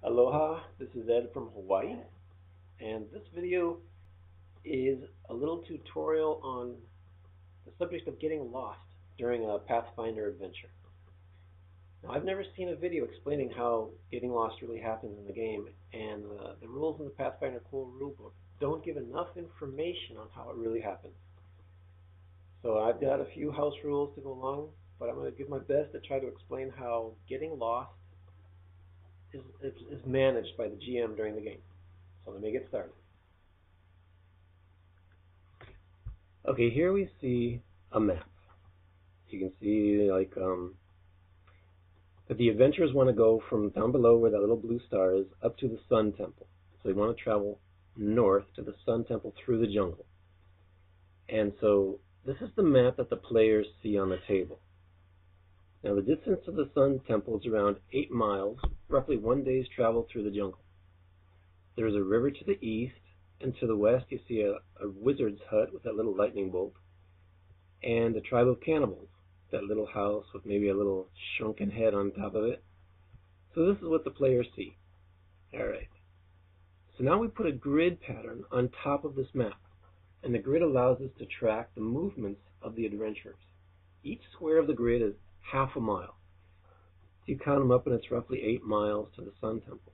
Aloha, this is Ed from Hawaii, and this video is a little tutorial on the subject of getting lost during a Pathfinder adventure. Now, I've never seen a video explaining how getting lost really happens in the game, and the rules in the Pathfinder core rulebook don't give enough information on how it really happens. So I've got a few house rules to go along, but I'm going to give my best to try to explain how getting lost is managed by the GM during the game. So let me get started. Okay, here we see a map. You can see that the adventurers want to go from down below where that little blue star is up to the Sun Temple. So they want to travel north to the Sun Temple through the jungle. And so this is the map that the players see on the table. Now the distance to the Sun Temple is around 8 miles, roughly 1 day's travel through the jungle. There is a river to the east, and to the west you see a wizard's hut with that little lightning bolt, and a tribe of cannibals, that little house with maybe a little shrunken head on top of it. So this is what the players see. Alright. So now we put a grid pattern on top of this map, and the grid allows us to track the movements of the adventurers. Each square of the grid is half a mile. So you count them up and it's roughly 8 miles to the Sun Temple.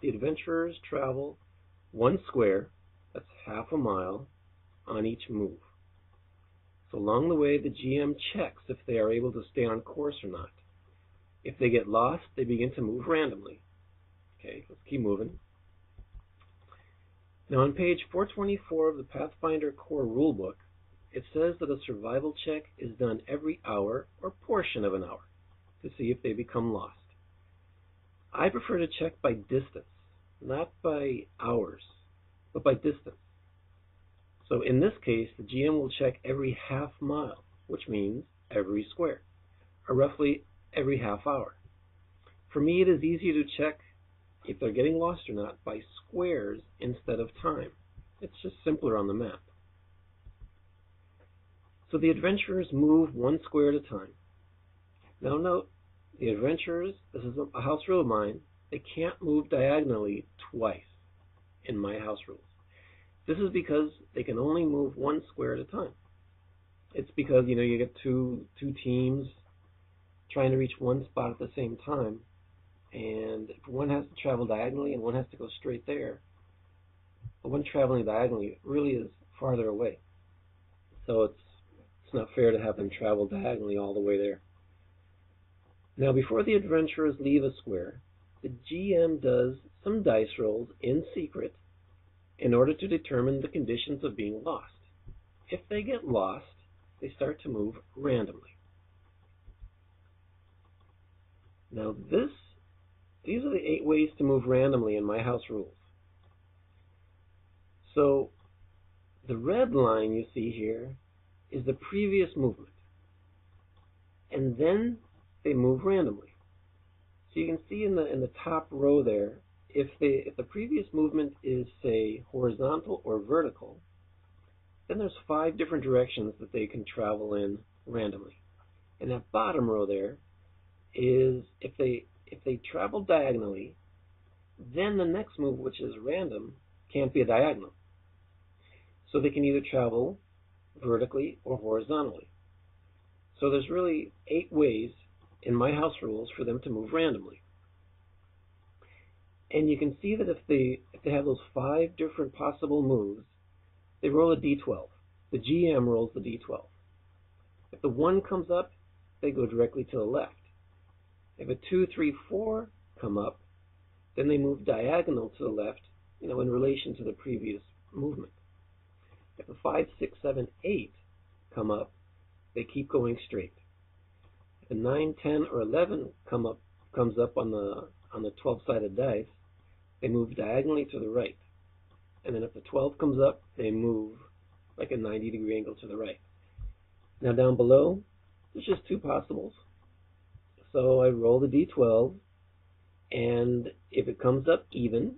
The adventurers travel 1 square, that's half a mile, on each move. So along the way the GM checks if they are able to stay on course or not. If they get lost, they begin to move randomly. Okay, let's keep moving. Now on page 424 of the Pathfinder core rulebook, it says that a survival check is done every hour or portion of an hour to see if they become lost. I prefer to check by distance, not by hours, but by distance. So in this case, the GM will check every half mile, which means every square, or roughly every half hour. For me, it is easier to check if they're getting lost or not by squares instead of time. It's just simpler on the map. So the adventurers move 1 square at a time. Now note, the adventurers, this is a house rule of mine, they can't move diagonally twice in my house rules. This is because they can only move 1 square at a time. It's because, you get two teams trying to reach one spot at the same time, and if one has to travel diagonally and one has to go straight there, the one traveling diagonally really is farther away. So it's not fair to have them travel diagonally all the way there. Now before the adventurers leave a square, the GM does some dice rolls in secret in order to determine the conditions of being lost. If they get lost, they start to move randomly. Now these are the 8 ways to move randomly in my house rules. So the red line you see here is the previous movement, and then they move randomly. So you can see in the top row there, if the previous movement is, say, horizontal or vertical, then there's 5 different directions that they can travel in randomly. And that bottom row there is if they travel diagonally, then the next move, which is random, can't be a diagonal. So they can either travel vertically or horizontally. So there's really 8 ways in my house rules for them to move randomly. And you can see that if they have those 5 different possible moves, they roll a d12. The GM rolls the d12. If the 1 comes up, they go directly to the left. If a 2, 3, 4 come up, then they move diagonal to the left, in relation to the previous movement. If a 5, 6, 7, 8 come up, they keep going straight. If a 9, 10, or 11 comes up on the 12-sided dice, they move diagonally to the right. And then if the 12 comes up, they move like a 90-degree angle to the right. Now down below, there's just 2 possibles. So I roll the d12, and if it comes up even,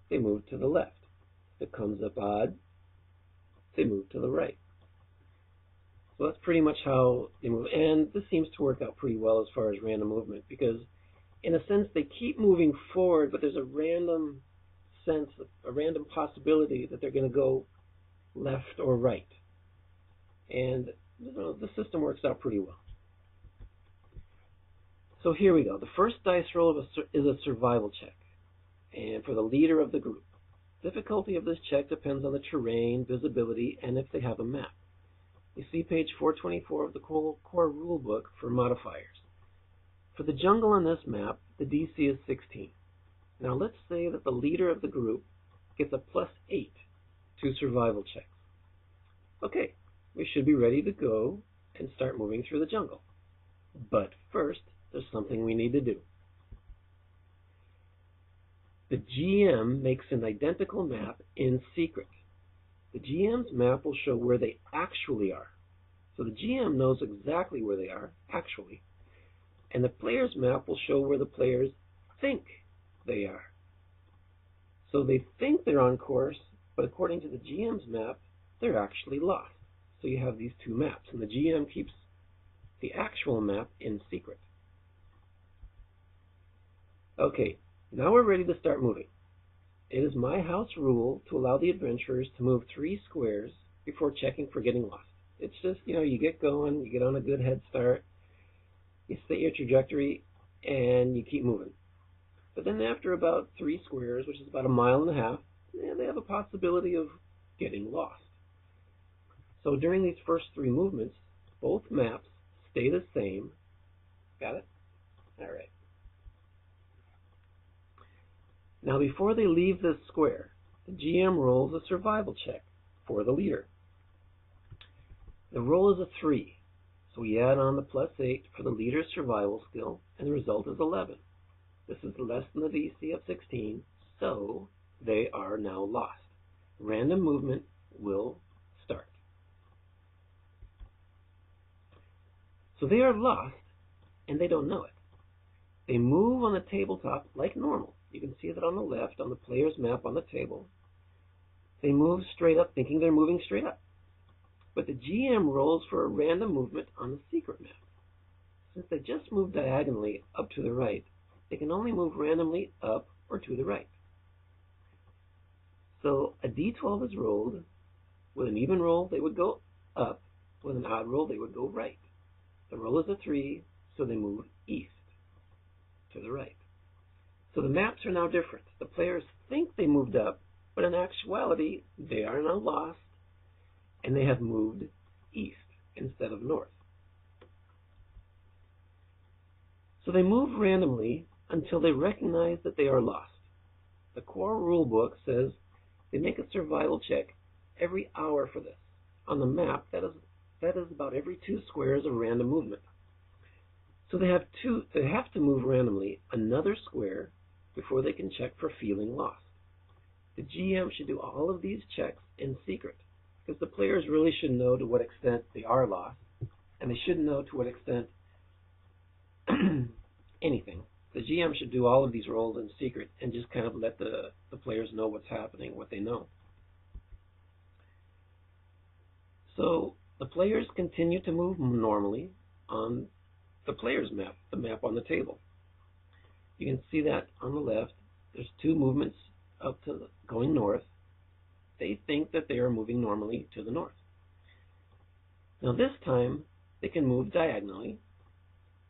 they move to the left. If it comes up odd, they move to the right. So that's pretty much how they move. And this seems to work out pretty well as far as random movement, because in a sense, they keep moving forward, but there's a random sense, a random possibility that they're going to go left or right. And the system works out pretty well. So here we go. The first dice roll is a survival check, and for the leader of the group. Difficulty of this check depends on the terrain, visibility, and if they have a map. You see page 424 of the core rulebook for modifiers. For the jungle on this map, the DC is 16. Now let's say that the leader of the group gets a +8 to survival checks. Okay, we should be ready to go and start moving through the jungle. But first, there's something we need to do. The GM makes an identical map in secret. The GM's map will show where they actually are. So the GM knows exactly where they are, actually. And the player's map will show where the players think they are. So they think they're on course, but according to the GM's map, they're actually lost. So you have these two maps, and the GM keeps the actual map in secret. Okay, now we're ready to start moving. It is my house rule to allow the adventurers to move 3 squares before checking for getting lost. It's just, you get going, you get on a good head start, you set your trajectory, and you keep moving. But then after about 3 squares, which is about 1.5 miles, they have a possibility of getting lost. So during these first 3 movements, both maps stay the same. Got it? All right. Now before they leave this square, the GM rolls a survival check for the leader. The roll is a 3, so we add on the +8 for the leader's survival skill, and the result is 11. This is less than the DC of 16, so they are now lost. Random movement will start. So they are lost, and they don't know it. They move on the tabletop like normal. You can see that on the left, on the player's map on the table. They move straight up, thinking they're moving straight up. But the GM rolls for a random movement on the secret map. Since they just moved diagonally up to the right, they can only move randomly up or to the right. So a D12 is rolled. With an even roll, they would go up. With an odd roll, they would go right. The roll is a 3, so they move east to the right. So the maps are now different. The players think they moved up, but in actuality, they are now lost, and they have moved east instead of north. So they move randomly until they recognize that they are lost. The core rulebook says they make a survival check every hour for this. On the map, that is about every 2 squares of random movement. So they have to move randomly another square before they can check for feeling lost. The GM should do all of these checks in secret, because the players really should know to what extent they are lost, and they shouldn't know to what extent anything. The GM should do all of these rolls in secret and just kind of let the players know what's happening, what they know. So the players continue to move normally on the player's map, the map on the table. You can see that on the left, there's 2 movements up to going north. They think that they are moving normally to the north. Now this time, they can move diagonally,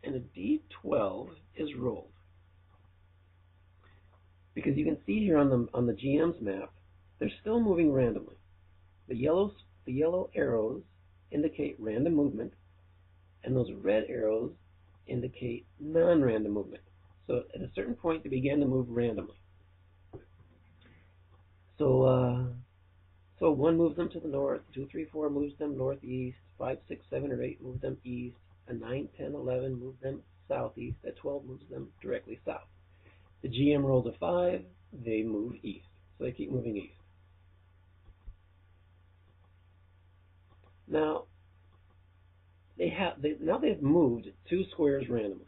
and a D12 is rolled. Because you can see here on the GM's map, they're still moving randomly. The yellow arrows indicate random movement, and those red arrows indicate non-random movement. So at a certain point, they began to move randomly. So 1 moves them to the north, 2, 3, 4 moves them northeast, 5, 6, 7, or 8 moves them east, and 9, 10, 11 moves them southeast, at 12 moves them directly south. The GM rolls a 5, they move east. So they keep moving east. Now they've moved 2 squares randomly.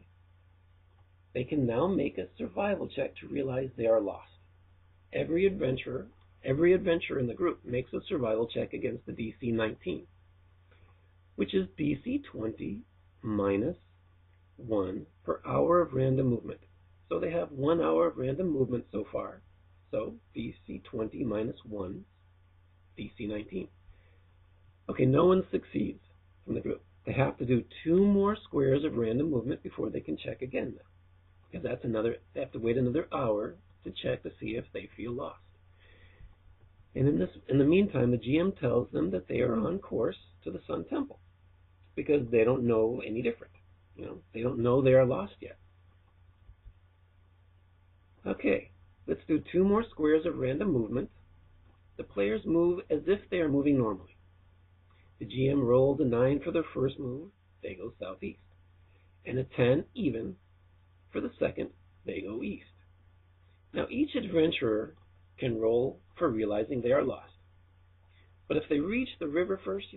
They can now make a survival check to realize they are lost. Every adventurer in the group makes a survival check against the DC 19, which is DC 20 minus 1 per hour of random movement. So they have 1 hour of random movement so far. So DC 20 minus 1, DC 19. Okay, no one succeeds from the group. They have to do 2 more squares of random movement before they can check again. Because that's another, they have to wait another hour to check to see if they feel lost. And in the meantime, the GM tells them that they are on course to the Sun Temple because they don't know any different. They don't know they are lost yet. Okay, let's do 2 more squares of random movement. The players move as if they are moving normally. The GM rolls a 9 for their first move, they go southeast. And a 10 even for the second, they go east. Now each adventurer can roll for realizing they are lost. But if they reach the river first,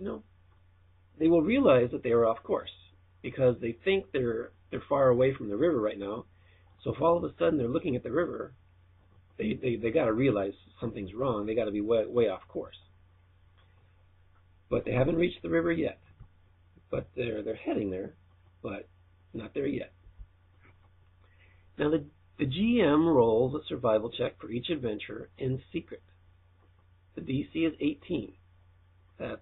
they will realize that they are off course because they think they're far away from the river right now. So if all of a sudden they're looking at the river, they got to realize something's wrong. They got to be way off course. But they haven't reached the river yet. But they're heading there, but not there yet. Now the GM rolls a survival check for each adventurer in secret. The DC is 18. That's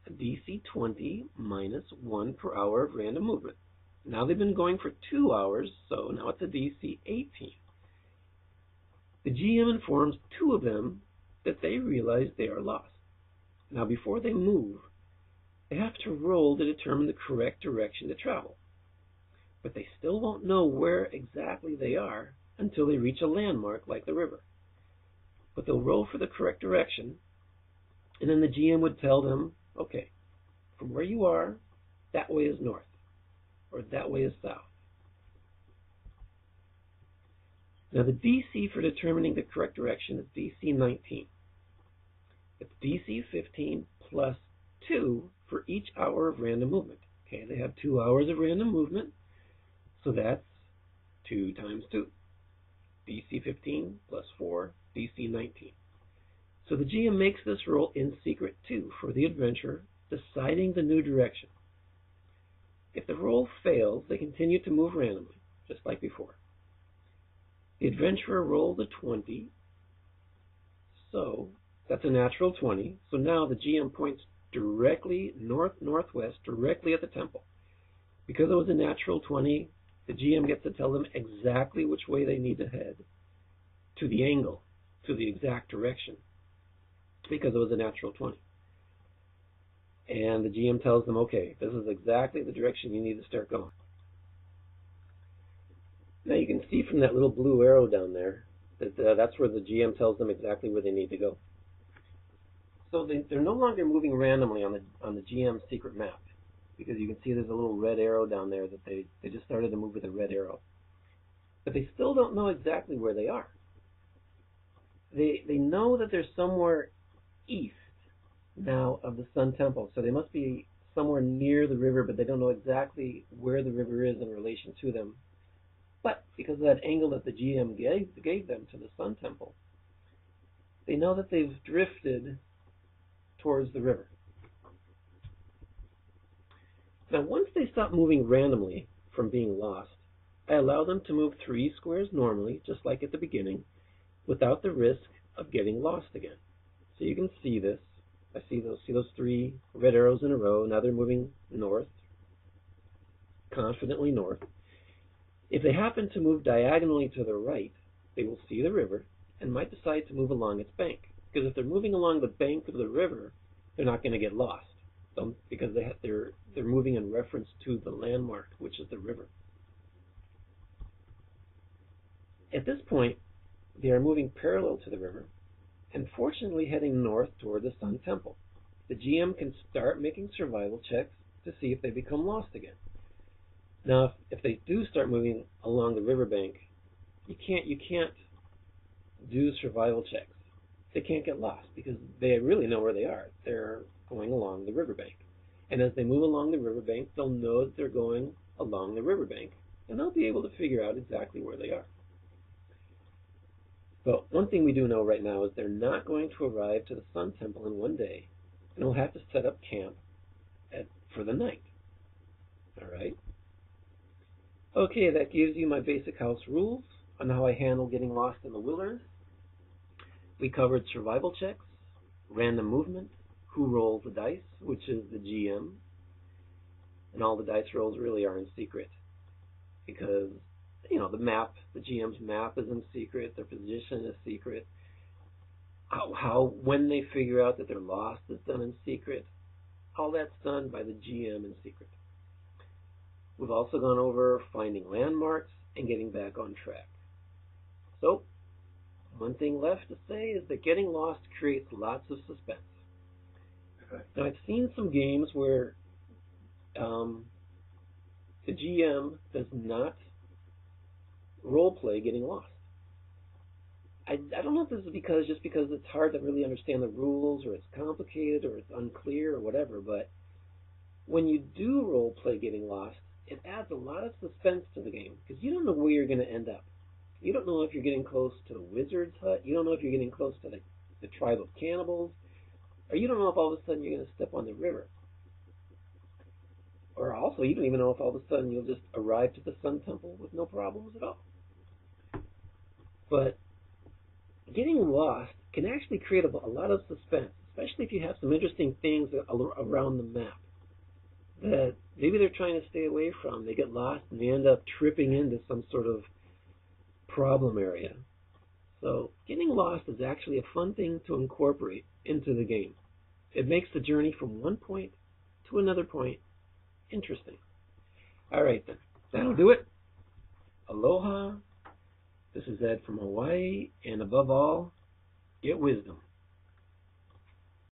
a DC 20 minus 1 per hour of random movement. Now they've been going for 2 hours, so now it's a DC 18. The GM informs 2 of them that they realize they are lost. Now before they move, they have to roll to determine the correct direction to travel. But they still won't know where exactly they are until they reach a landmark like the river. But they'll roll for the correct direction, and then the GM would tell them, okay, from where you are, that way is north, or that way is south. Now the DC for determining the correct direction is DC 19. It's DC 15 plus 2 for each hour of random movement. Okay, they have 2 hours of random movement, so that's 2 times 2. DC 15 plus 4, DC 19. So the GM makes this roll in secret too for the adventurer deciding the new direction. If the roll fails, they continue to move randomly, just like before. The adventurer rolled a 20, so that's a natural 20. So now the GM points directly north-northwest, directly at the temple. Because it was a natural 20, the GM gets to tell them exactly which way they need to head, to the angle, to the exact direction, because it was a natural 20. And the GM tells them, okay, this is exactly the direction you need to start going. Now you can see from that little blue arrow down there that that's where the GM tells them exactly where they need to go. So they're no longer moving randomly on the GM's secret map, because you can see there's a little red arrow down there that they just started to move with a red arrow. But they still don't know exactly where they are. They know that they're somewhere east now of the Sun Temple, so they must be somewhere near the river, but they don't know exactly where the river is in relation to them. But because of that angle that the GM gave them to the Sun Temple, they know that they've drifted towards the river. Now, once they stop moving randomly from being lost, I allow them to move 3 squares normally, just like at the beginning, without the risk of getting lost again. So you can see this. I see those 3 red arrows in a row. Now they're moving north, confidently north. If they happen to move diagonally to the right, they will see the river and might decide to move along its bank. Because if they're moving along the bank of the river, they're not going to get lost, because they're moving in reference to the landmark, which is the river. At this point, they are moving parallel to the river, and fortunately heading north toward the Sun Temple. The GM can start making survival checks to see if they become lost again. Now, if they do start moving along the riverbank, you can't do survival checks. They can't get lost because they really know where they are. They're going along the riverbank. And as they move along the riverbank, they'll know that they're going along the riverbank, and they'll be able to figure out exactly where they are. But one thing we do know right now is they're not going to arrive to the Sun Temple in one day, and we'll have to set up camp for the night. All right? Okay, that gives you my basic house rules. on how I handle getting lost in the wilderness. We covered survival checks, random movement, who rolls the dice, which is the GM, and all the dice rolls really are in secret because the map, the GM's map is in secret, their position is secret. How when they figure out that they're lost is done in secret. All that's done by the GM in secret. We've also gone over finding landmarks and getting back on track. So, one thing left to say is that getting lost creates lots of suspense. Now, I've seen some games where the GM does not role play getting lost. I don't know if this is just because it's hard to really understand the rules, or it's complicated, or it's unclear, or whatever, but when you do role play getting lost, it adds a lot of suspense to the game, because you don't know where you're going to end up. You don't know if you're getting close to the wizard's hut, you don't know if you're getting close to the tribe of cannibals, or you don't know if all of a sudden you're going to step on the river. Or also, you don't even know if all of a sudden you'll just arrive to the Sun Temple with no problems at all. But getting lost can actually create a lot of suspense, especially if you have some interesting things around the map that maybe they're trying to stay away from. They get lost and they end up tripping into some sort of problem area. So getting lost is actually a fun thing to incorporate into the game. It makes the journey from one point to another point interesting. All right, then. That'll do it. Aloha. This is Ed from Hawaii, and above all, get wisdom.